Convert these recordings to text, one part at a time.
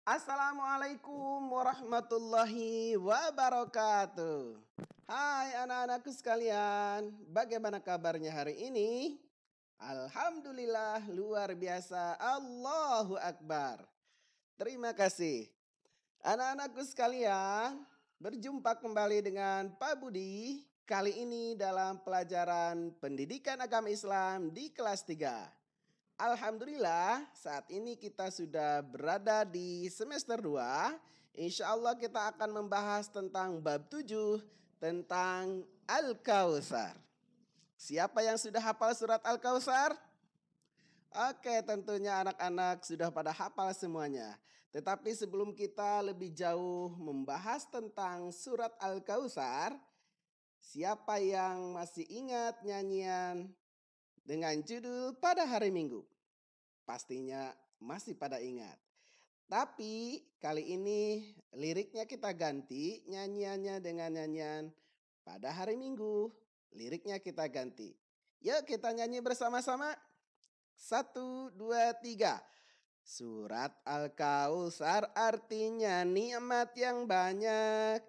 Assalamualaikum warahmatullahi wabarakatuh. Hai anak-anakku sekalian, bagaimana kabarnya hari ini? Alhamdulillah luar biasa, Allahu Akbar. Terima kasih. Anak-anakku sekalian, berjumpa kembali dengan Pak Budi. Kali ini dalam pelajaran Pendidikan Agama Islam di kelas 3. Alhamdulillah saat ini kita sudah berada di semester 2. Insya Allah kita akan membahas tentang bab 7 tentang Al-Kautsar. Siapa yang sudah hafal surat Al-Kautsar? Oke, tentunya anak-anak sudah pada hafal semuanya. Tetapi sebelum kita lebih jauh membahas tentang surat Al-Kautsar, siapa yang masih ingat nyanyian dengan judul Pada Hari Minggu? Pastinya masih pada ingat. Tapi kali ini liriknya kita ganti, nyanyiannya dengan nyanyian Pada Hari Minggu. Liriknya kita ganti. Yuk kita nyanyi bersama-sama. 1, 2, 3. Surat Al-Kautsar artinya nikmat yang banyak.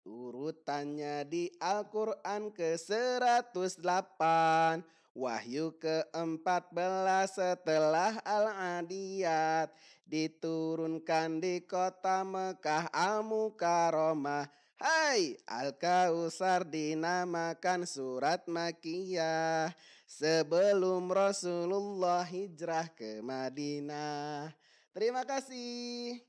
Urutannya di Al-Quran ke-108. Wahyu ke-14 setelah Al-Adiyat. Diturunkan di kota Mekah Al-Mukarramah. Hai, Al-Kautsar dinamakan surat Makkiyah sebelum Rasulullah hijrah ke Madinah. Terima kasih.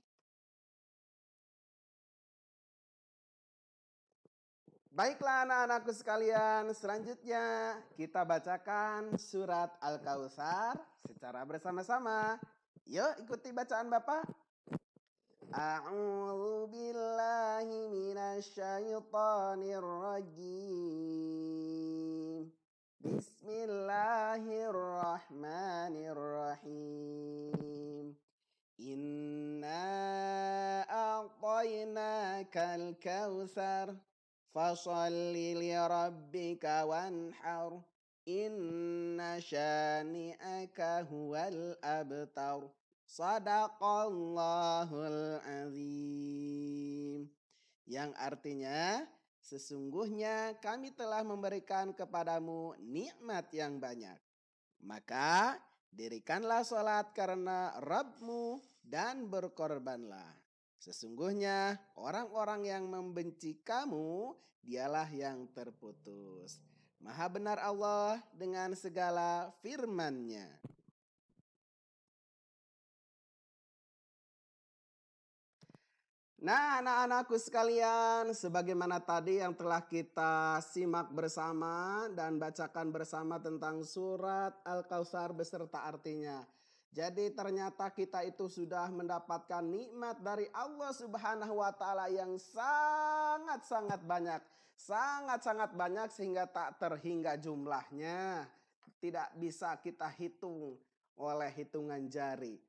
Baiklah anak-anakku sekalian, selanjutnya kita bacakan surat Al-Kautsar secara bersama-sama. Yuk ikuti bacaan Bapak. A'udzu billahi minasyaitonir rajim. Bismillahirrahmanirrahim. Inna a'tainakal kautsar fasholli lirabbika wanhar. Inna syani'aka huwal abtar. Shadaqallahul azim. Yang artinya, sesungguhnya kami telah memberikan kepadamu nikmat yang banyak. Maka dirikanlah sholat karena Rabbmu dan berkorbanlah. Sesungguhnya orang-orang yang membenci kamu, dialah yang terputus. Maha benar Allah dengan segala firman-Nya. Nah, anak-anakku sekalian, sebagaimana tadi yang telah kita simak bersama dan bacakan bersama tentang surat Al-Kautsar beserta artinya. Jadi ternyata kita itu sudah mendapatkan nikmat dari Allah Subhanahu wa taala yang sangat-sangat banyak. Sangat-sangat banyak sehingga tak terhingga jumlahnya. Tidak bisa kita hitung oleh hitungan jari.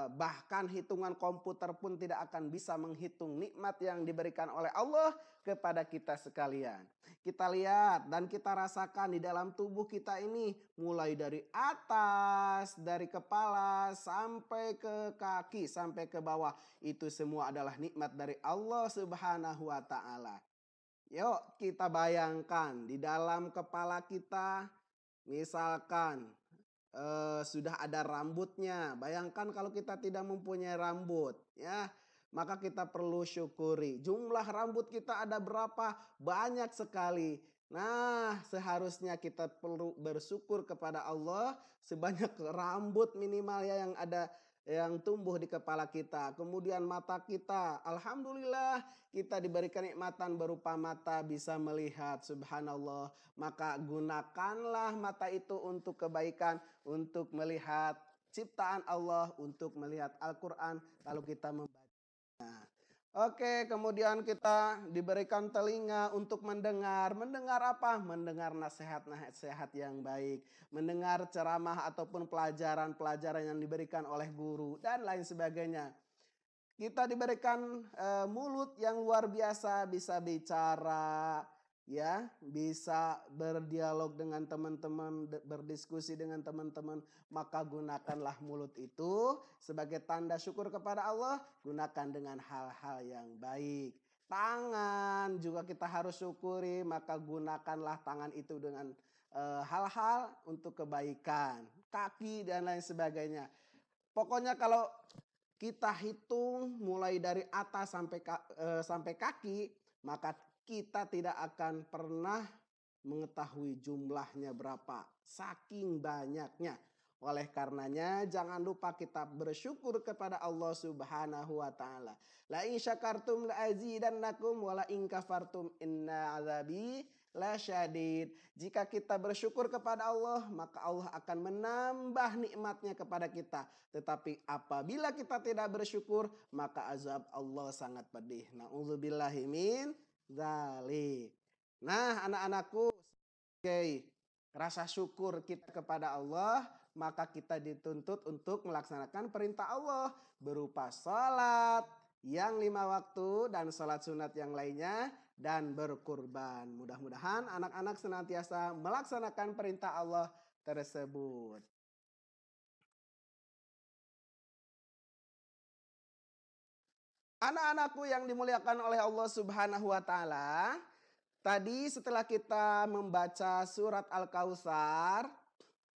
Bahkan hitungan komputer pun tidak akan bisa menghitung nikmat yang diberikan oleh Allah kepada kita sekalian. Kita lihat dan kita rasakan di dalam tubuh kita ini, mulai dari atas, dari kepala sampai ke kaki, sampai ke bawah. Itu semua adalah nikmat dari Allah Subhanahu wa taala. Yuk kita bayangkan di dalam kepala kita, misalkan sudah ada rambutnya. Bayangkan kalau kita tidak mempunyai rambut, ya, maka kita perlu syukuri. Jumlah rambut kita ada berapa? Banyak sekali. Nah, seharusnya kita perlu bersyukur kepada Allah sebanyak rambut minimal ya yang ada, yang tumbuh di kepala kita. Kemudian mata kita, alhamdulillah kita diberikan nikmatan berupa mata bisa melihat, subhanallah. Maka gunakanlah mata itu untuk kebaikan, untuk melihat ciptaan Allah, untuk melihat Al-Quran kalau kita membacanya. Oke, kemudian kita diberikan telinga untuk mendengar. Mendengar apa? Mendengar nasihat-nasihat yang baik. Mendengar ceramah ataupun pelajaran-pelajaran yang diberikan oleh guru dan lain sebagainya. Kita diberikan mulut yang luar biasa, bisa bicara, ya, bisa berdialog dengan teman-teman, berdiskusi dengan teman-teman, maka gunakanlah mulut itu sebagai tanda syukur kepada Allah, gunakan dengan hal-hal yang baik. Tangan juga kita harus syukuri, maka gunakanlah tangan itu dengan hal-hal untuk kebaikan, kaki dan lain sebagainya. Pokoknya kalau kita hitung mulai dari atas sampai kaki, maka kita tidak akan pernah mengetahui jumlahnya berapa, saking banyaknya. Oleh karenanya jangan lupa kita bersyukur kepada Allah Subhanahu wa taala. La in syakartum la azidannakum wa la in kafartum inna azabi lasyadid. Jika kita bersyukur kepada Allah, maka Allah akan menambah nikmatnya kepada kita. Tetapi apabila kita tidak bersyukur, maka azab Allah sangat pedih. Na'udzubillahi min dzalik. Nah, anak-anakku, sebagai rasa syukur kita kepada Allah, maka kita dituntut untuk melaksanakan perintah Allah berupa salat yang 5 waktu dan salat sunat yang lainnya dan berkurban. Mudah-mudahan anak-anak senantiasa melaksanakan perintah Allah tersebut. Anak-anakku yang dimuliakan oleh Allah Subhanahu wa taala, tadi setelah kita membaca surat Al-Kautsar,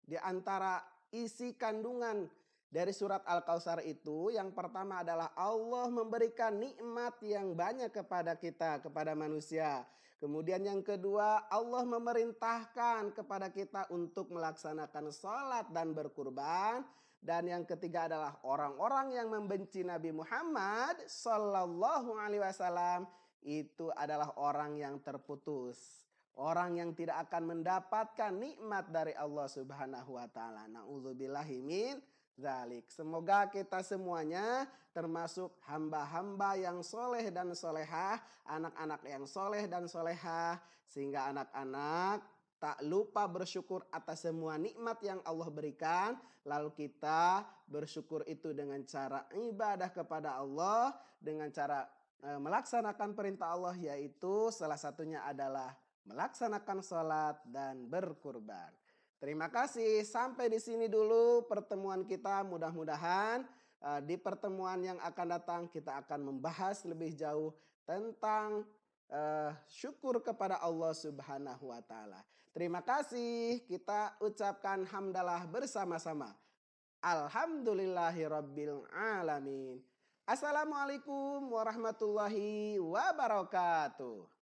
di antara isi kandungan dari surat Al-Kautsar itu, yang pertama adalah Allah memberikan nikmat yang banyak kepada kita, kepada manusia. Kemudian yang kedua, Allah memerintahkan kepada kita untuk melaksanakan salat dan berkurban. Dan yang ketiga adalah orang-orang yang membenci Nabi Muhammad Sallallahu Alaihi Wasallam itu adalah orang yang terputus. Orang yang tidak akan mendapatkan nikmat dari Allah Subhanahu wa taala. Nauzubillahi min dzalik. Semoga kita semuanya termasuk hamba-hamba yang soleh dan solehah, anak-anak yang soleh dan solehah, sehingga anak-anak tak lupa bersyukur atas semua nikmat yang Allah berikan. Lalu kita bersyukur itu dengan cara ibadah kepada Allah, dengan cara melaksanakan perintah Allah, yaitu salah satunya adalah melaksanakan sholat dan berkurban. Terima kasih. Sampai di sini dulu pertemuan kita. Mudah-mudahan di pertemuan yang akan datang kita akan membahas lebih jauh tentang syukur kepada Allah Subhanahu wa taala. Terima kasih. Kita ucapkan hamdalah bersama-sama. Alhamdulillahirabbil alamin. Assalamualaikum warahmatullahi wabarakatuh.